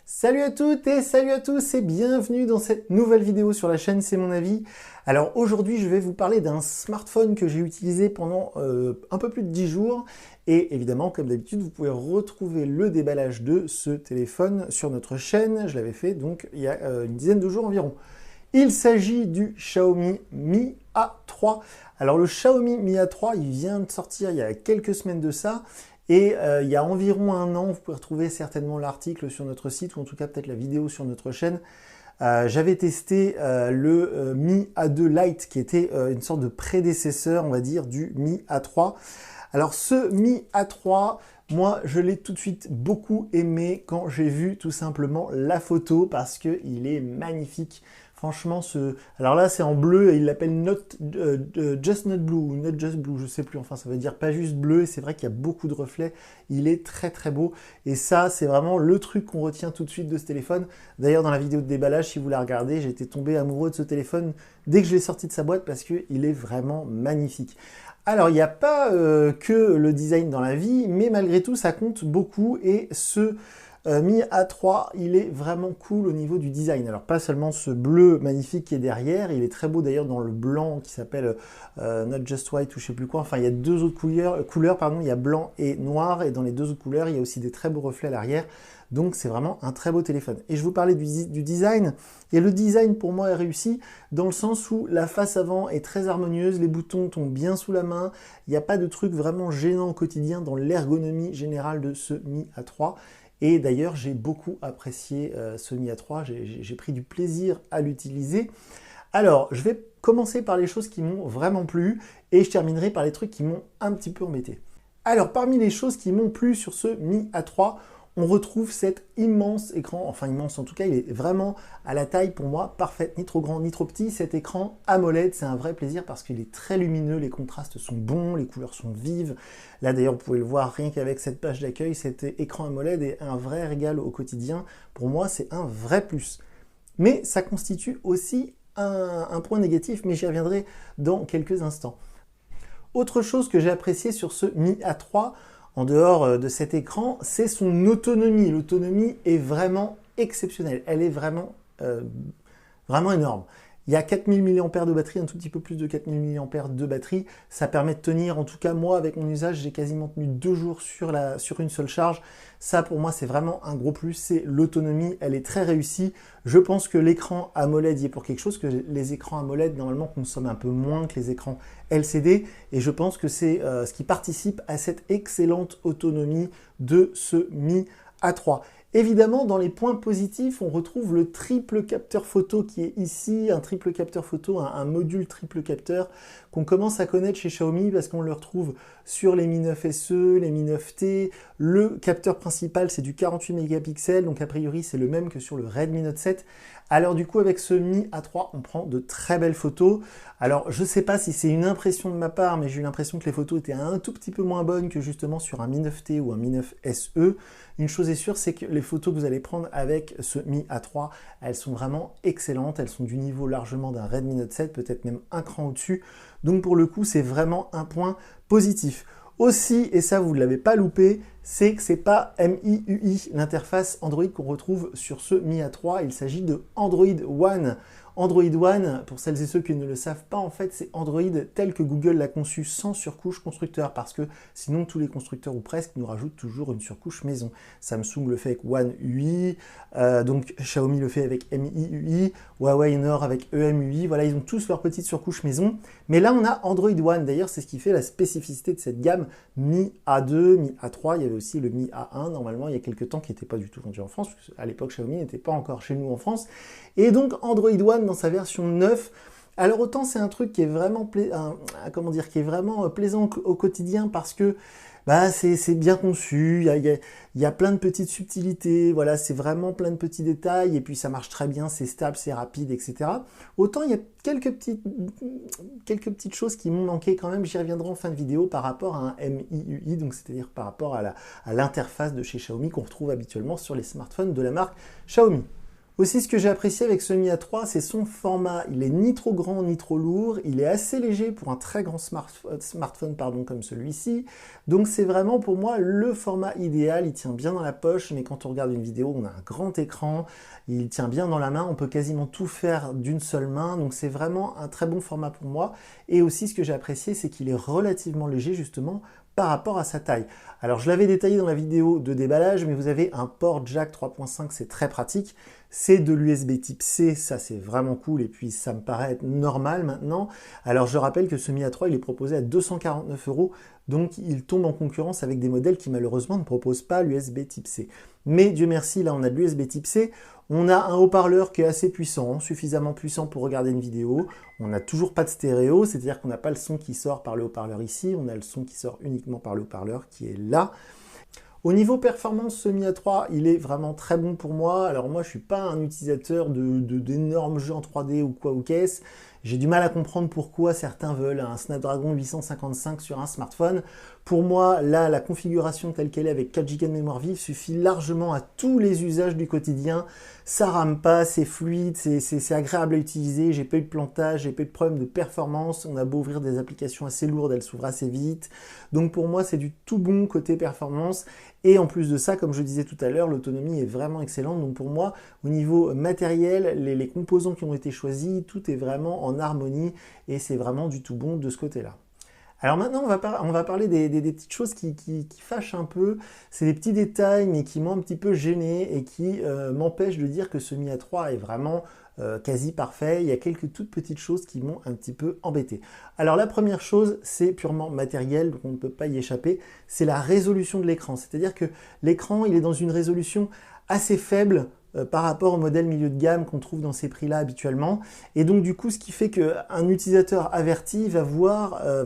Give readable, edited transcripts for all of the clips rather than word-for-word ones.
Salut à toutes et salut à tous et bienvenue dans cette nouvelle vidéo sur la chaîne C'est mon avis. Alors aujourd'hui je vais vous parler d'un smartphone que j'ai utilisé pendant un peu plus de 10 jours et évidemment comme d'habitude vous pouvez retrouver le déballage de ce téléphone sur notre chaîne. Je l'avais fait donc il y a une dizaine de jours environ. Il s'agit du Xiaomi Mi A3. Alors le Xiaomi Mi A3 il vient de sortir il y a quelques semaines de ça. Et il y a environ un an, vous pouvez retrouver certainement l'article sur notre site, ou en tout cas peut-être la vidéo sur notre chaîne. J'avais testé le Mi A2 Lite, qui était une sorte de prédécesseur, on va dire, du Mi A3. Alors ce Mi A3, moi je l'ai tout de suite beaucoup aimé quand j'ai vu tout simplement la photo, parce qu'il est magnifique. Franchement, alors là c'est en bleu et il l'appelle Just Not Blue ou Not Just Blue, je sais plus, enfin ça veut dire pas juste bleu et c'est vrai qu'il y a beaucoup de reflets, il est très très beau et ça c'est vraiment le truc qu'on retient tout de suite de ce téléphone. D'ailleurs dans la vidéo de déballage, si vous la regardez, j'ai été tombé amoureux de ce téléphone dès que je l'ai sorti de sa boîte parce qu'il est vraiment magnifique. Alors il n'y a pas que le design dans la vie, mais malgré tout ça compte beaucoup et ce Mi A3, il est vraiment cool au niveau du design. Alors pas seulement ce bleu magnifique qui est derrière, il est très beau d'ailleurs dans le blanc qui s'appelle Not Just White ou je sais plus quoi. Enfin il y a deux autres couleurs, pardon, il y a blanc et noir et dans les deux autres couleurs il y a aussi des très beaux reflets à l'arrière. Donc c'est vraiment un très beau téléphone. Et je vous parlais du design, et le design pour moi est réussi dans le sens où la face avant est très harmonieuse, les boutons tombent bien sous la main, il n'y a pas de truc vraiment gênant au quotidien dans l'ergonomie générale de ce Mi A3. Et d'ailleurs, j'ai beaucoup apprécié ce Mi A3, j'ai pris du plaisir à l'utiliser. Alors, je vais commencer par les choses qui m'ont vraiment plu et je terminerai par les trucs qui m'ont un petit peu embêté. Alors, parmi les choses qui m'ont plu sur ce Mi A3, on retrouve cet immense écran, enfin immense en tout cas, il est vraiment à la taille pour moi parfaite, ni trop grand ni trop petit. Cet écran AMOLED, c'est un vrai plaisir parce qu'il est très lumineux, les contrastes sont bons, les couleurs sont vives. Là d'ailleurs, vous pouvez le voir rien qu'avec cette page d'accueil, cet écran AMOLED est un vrai régal au quotidien. Pour moi, c'est un vrai plus. Mais ça constitue aussi un point négatif, mais j'y reviendrai dans quelques instants. Autre chose que j'ai apprécié sur ce Mi A3, en dehors de cet écran, c'est son autonomie. L'autonomie est vraiment exceptionnelle. Elle est vraiment énorme. Il y a 4000 mAh de batterie, un tout petit peu plus de 4000 mAh de batterie. Ça permet de tenir, en tout cas moi avec mon usage, j'ai quasiment tenu 2 jours sur une seule charge. Ça pour moi c'est vraiment un gros plus, c'est l'autonomie, elle est très réussie. Je pense que l'écran AMOLED y est pour quelque chose, que les écrans AMOLED normalement consomment un peu moins que les écrans LCD. Et je pense que c'est ce qui participe à cette excellente autonomie de ce Mi A3. Évidemment, dans les points positifs, on retrouve le triple capteur photo qui est ici, un triple capteur photo, un module triple capteur qu'on commence à connaître chez Xiaomi parce qu'on le retrouve sur les Mi 9 SE, les Mi 9T. Le capteur principal, c'est du 48 mégapixels, donc a priori, c'est le même que sur le Redmi Note 7. Alors du coup, avec ce Mi A3, on prend de très belles photos. Alors, je ne sais pas si c'est une impression de ma part, mais j'ai eu l'impression que les photos étaient un tout petit peu moins bonnes que justement sur un Mi 9T ou un Mi 9 SE. Une chose est sûre, c'est que les photos que vous allez prendre avec ce Mi A3, elles sont vraiment excellentes. Elles sont du niveau largement d'un Redmi Note 7, peut-être même un cran au-dessus. Donc pour le coup, c'est vraiment un point positif. Aussi, et ça vous ne l'avez pas loupé, c'est que c'est pas MIUI, l'interface Android qu'on retrouve sur ce Mi A3, il s'agit de Android One. Android One, pour celles et ceux qui ne le savent pas, en fait, c'est Android tel que Google l'a conçu sans surcouche constructeur, parce que sinon tous les constructeurs ou presque nous rajoutent toujours une surcouche maison. Samsung le fait avec One UI, donc Xiaomi le fait avec MIUI, Huawei Honor avec EMUI, voilà, ils ont tous leur petite surcouche maison. Mais là, on a Android One, d'ailleurs, c'est ce qui fait la spécificité de cette gamme Mi A2, Mi A3, il y avait aussi le Mi A1, normalement, il y a quelques temps, qui n'était pas du tout vendu en France, parce qu'à l'époque, Xiaomi n'était pas encore chez nous en France. Et donc, Android One, dans sa version 9, alors autant c'est un truc qui est vraiment, plaisant au quotidien parce que bah, c'est bien conçu, il y a plein de petites subtilités, voilà, c'est vraiment plein de petits détails, et puis ça marche très bien, c'est stable, c'est rapide, etc. Autant il y a quelques petites choses qui m'ont manqué quand même, j'y reviendrai en fin de vidéo par rapport à un MIUI, donc c'est-à-dire par rapport à l'interface de chez Xiaomi qu'on retrouve habituellement sur les smartphones de la marque Xiaomi. Aussi, ce que j'ai apprécié avec ce Mi A3, c'est son format. Il est ni trop grand ni trop lourd. Il est assez léger pour un très grand smartphone comme celui-ci. Donc c'est vraiment pour moi le format idéal. Il tient bien dans la poche, mais quand on regarde une vidéo, on a un grand écran. Il tient bien dans la main. On peut quasiment tout faire d'une seule main. Donc c'est vraiment un très bon format pour moi. Et aussi, ce que j'ai apprécié, c'est qu'il est relativement léger justement par rapport à sa taille. Alors je l'avais détaillé dans la vidéo de déballage, mais vous avez un port jack 3.5, c'est très pratique. C'est de l'USB type C, ça c'est vraiment cool, et puis ça me paraît être normal maintenant. Alors je rappelle que ce Mi A3, il est proposé à 249 €, donc il tombe en concurrence avec des modèles qui malheureusement ne proposent pas l'USB type C. Mais Dieu merci, là on a de l'USB type C, on a un haut-parleur qui est assez puissant, suffisamment puissant pour regarder une vidéo. On n'a toujours pas de stéréo, c'est-à-dire qu'on n'a pas le son qui sort par le haut-parleur ici, on a le son qui sort uniquement par le haut-parleur qui est là. Au niveau performance, ce Mi A3, il est vraiment très bon pour moi. Alors moi, je ne suis pas un utilisateur d'énormes jeux en 3D ou quoi ou qu'est-ce. J'ai du mal à comprendre pourquoi certains veulent un Snapdragon 855 sur un smartphone. Pour moi, là, la configuration telle qu'elle est avec 4 Go de mémoire vive suffit largement à tous les usages du quotidien. Ça rame pas, c'est fluide, c'est agréable à utiliser, j'ai pas eu de plantage, j'ai pas eu de problème de performance. On a beau ouvrir des applications assez lourdes, elles s'ouvrent assez vite. Donc pour moi, c'est du tout bon côté performance. Et en plus de ça, comme je disais tout à l'heure, l'autonomie est vraiment excellente. Donc pour moi, au niveau matériel, les composants qui ont été choisis, tout est vraiment en harmonie et c'est vraiment du tout bon de ce côté-là. Alors maintenant, on va parler des petites choses qui fâchent un peu. C'est des petits détails, mais qui m'ont un petit peu gêné et qui m'empêchent de dire que ce Mi A3 est vraiment quasi parfait. Il y a quelques toutes petites choses qui m'ont un petit peu embêté. Alors la première chose, c'est purement matériel, donc on ne peut pas y échapper, c'est la résolution de l'écran. C'est-à-dire que l'écran, il est dans une résolution assez faible par rapport au modèle milieu de gamme qu'on trouve dans ces prix-là habituellement. Et donc du coup, ce qui fait qu'un utilisateur averti va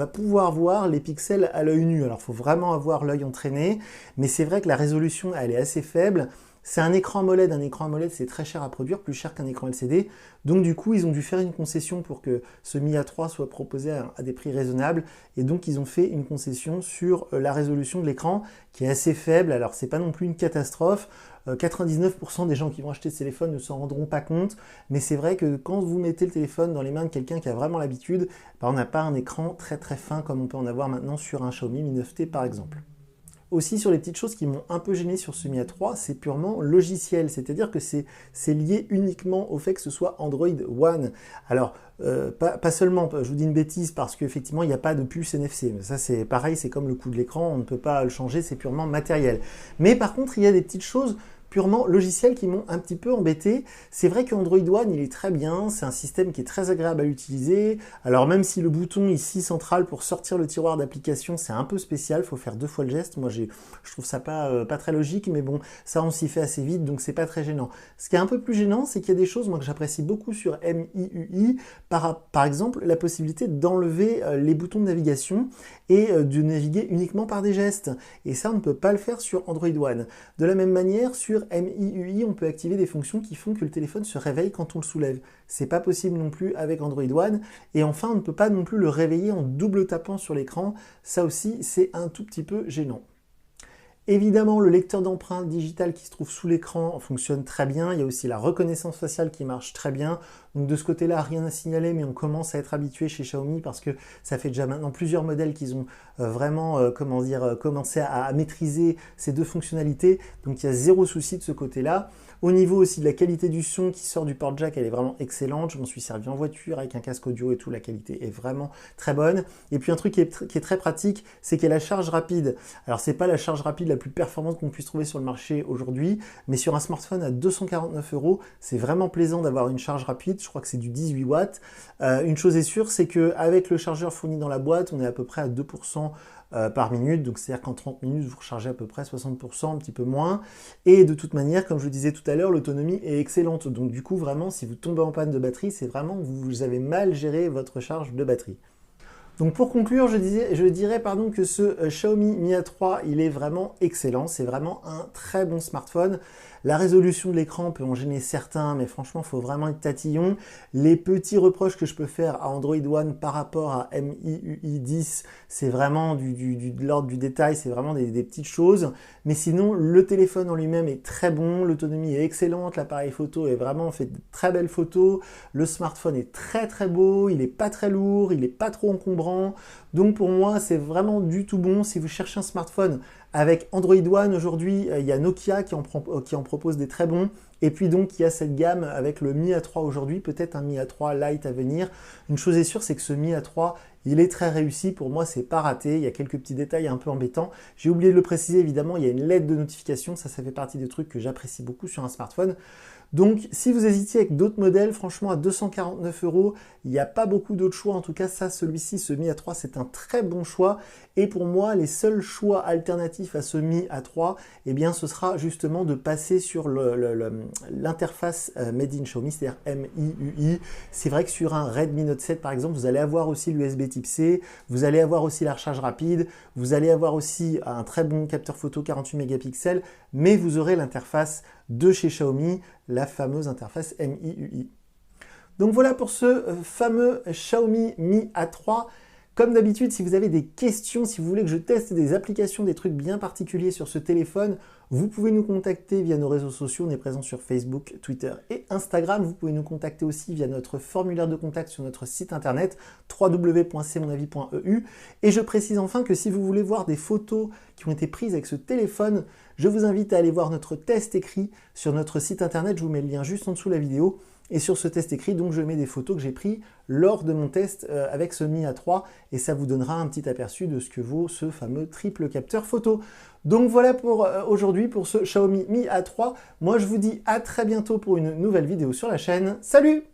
pouvoir voir les pixels à l'œil nu. Alors il faut vraiment avoir l'œil entraîné, mais c'est vrai que la résolution, elle est assez faible. C'est un écran AMOLED c'est très cher à produire, plus cher qu'un écran LCD. Donc du coup, ils ont dû faire une concession pour que ce Mi A3 soit proposé à des prix raisonnables. Et donc, ils ont fait une concession sur la résolution de l'écran qui est assez faible. Alors, c'est pas non plus une catastrophe. 99% des gens qui vont acheter ce téléphone ne s'en rendront pas compte. Mais c'est vrai que quand vous mettez le téléphone dans les mains de quelqu'un qui a vraiment l'habitude, on n'a pas un écran très très fin comme on peut en avoir maintenant sur un Xiaomi Mi 9T par exemple. Aussi, sur les petites choses qui m'ont un peu gêné sur ce Mi A3, c'est purement logiciel, c'est-à-dire que c'est lié uniquement au fait que ce soit Android One. Alors, pas seulement, je vous dis une bêtise, parce qu'effectivement, il n'y a pas de puce NFC. Ça, c'est pareil, c'est comme le coût de l'écran, on ne peut pas le changer, c'est purement matériel. Mais par contre, il y a des petites choses purement logiciels qui m'ont un petit peu embêté. C'est vrai que Android One, il est très bien, c'est un système qui est très agréable à utiliser. Alors même si le bouton ici central pour sortir le tiroir d'application, c'est un peu spécial, il faut faire 2 fois le geste. Moi, je trouve ça pas très logique, mais bon, ça on s'y fait assez vite, donc c'est pas très gênant. Ce qui est un peu plus gênant, c'est qu'il y a des choses moi que j'apprécie beaucoup sur MIUI, par exemple la possibilité d'enlever les boutons de navigation et de naviguer uniquement par des gestes. Et ça, on ne peut pas le faire sur Android One. De la même manière, sur MIUI, on peut activer des fonctions qui font que le téléphone se réveille quand on le soulève. C'est pas possible non plus avec Android One. Et enfin, on ne peut pas non plus le réveiller en double tapant sur l'écran. Ça aussi, c'est un tout petit peu gênant. Évidemment, le lecteur d'empreintes digitales qui se trouve sous l'écran fonctionne très bien. Il y a aussi la reconnaissance faciale qui marche très bien. Donc de ce côté-là, rien à signaler, mais on commence à être habitué chez Xiaomi parce que ça fait déjà maintenant plusieurs modèles qu'ils ont vraiment commencé à maîtriser ces deux fonctionnalités. Donc il y a zéro souci de ce côté-là. Au niveau aussi de la qualité du son qui sort du port jack, elle est vraiment excellente. Je m'en suis servi en voiture avec un casque audio et tout, la qualité est vraiment très bonne. Et puis un truc qui est très pratique, c'est qu'il y a la charge rapide. Alors c'est pas la charge rapide la plus performante qu'on puisse trouver sur le marché aujourd'hui, mais sur un smartphone à 249 €, c'est vraiment plaisant d'avoir une charge rapide. Je crois que c'est du 18 watts. Une chose est sûre, c'est qu'avec le chargeur fourni dans la boîte, on est à peu près à 2% par minute, donc c'est-à-dire qu'en 30 minutes, vous rechargez à peu près 60%, un petit peu moins. Et de toute manière, comme je vous disais tout à l'heure, l'autonomie est excellente. Donc du coup, vraiment, si vous tombez en panne de batterie, c'est vraiment que vous avez mal géré votre charge de batterie. Donc pour conclure, je dirais que ce Xiaomi Mi A3, il est vraiment excellent. C'est vraiment un très bon smartphone. La résolution de l'écran peut en gêner certains, mais franchement, il faut vraiment être tatillon. Les petits reproches que je peux faire à Android One par rapport à MIUI 10, c'est vraiment de l'ordre du détail, c'est vraiment des petites choses. Mais sinon, le téléphone en lui-même est très bon, l'autonomie est excellente, l'appareil photo est vraiment fait de très belles photos, le smartphone est très très beau, il n'est pas très lourd, il n'est pas trop encombrant. Donc pour moi, c'est vraiment du tout bon. Si vous cherchez un smartphone avec Android One, aujourd'hui, il y a Nokia qui en propose des très bons. Et puis donc, il y a cette gamme avec le Mi A3 aujourd'hui, peut-être un Mi A3 Lite à venir. Une chose est sûre, c'est que ce Mi A3, il est très réussi. Pour moi, c'est pas raté. Il y a quelques petits détails un peu embêtants. J'ai oublié de le préciser, évidemment, il y a une LED de notification. Ça fait partie des trucs que j'apprécie beaucoup sur un smartphone. Donc, si vous hésitiez avec d'autres modèles, franchement, à 249 €, il n'y a pas beaucoup d'autres choix. En tout cas, ça, celui-ci, ce Mi A3, c'est un très bon choix. Et pour moi, les seuls choix alternatifs à ce Mi A3, eh bien, ce sera justement de passer sur l'interface Made in Xiaomi, c'est-à-dire MIUI. C'est vrai que sur un Redmi Note 7, par exemple, vous allez avoir aussi l'USB Type C, vous allez avoir aussi la recharge rapide, vous allez avoir aussi un très bon capteur photo 48 mégapixels, mais vous aurez l'interface de chez Xiaomi, la fameuse interface MIUI. Donc voilà pour ce fameux Xiaomi Mi A3. Comme d'habitude, si vous avez des questions, si vous voulez que je teste des applications, des trucs bien particuliers sur ce téléphone, vous pouvez nous contacter via nos réseaux sociaux. On est présent sur Facebook, Twitter et Instagram. Vous pouvez nous contacter aussi via notre formulaire de contact sur notre site internet www.cmonavis.eu. Et je précise enfin que si vous voulez voir des photos qui ont été prises avec ce téléphone, je vous invite à aller voir notre test écrit sur notre site internet. Je vous mets le lien juste en dessous de la vidéo. Et sur ce test écrit, donc, je mets des photos que j'ai prises lors de mon test avec ce Mi A3 et ça vous donnera un petit aperçu de ce que vaut ce fameux triple capteur photo. Donc voilà pour aujourd'hui pour ce Xiaomi Mi A3. Moi, je vous dis à très bientôt pour une nouvelle vidéo sur la chaîne. Salut!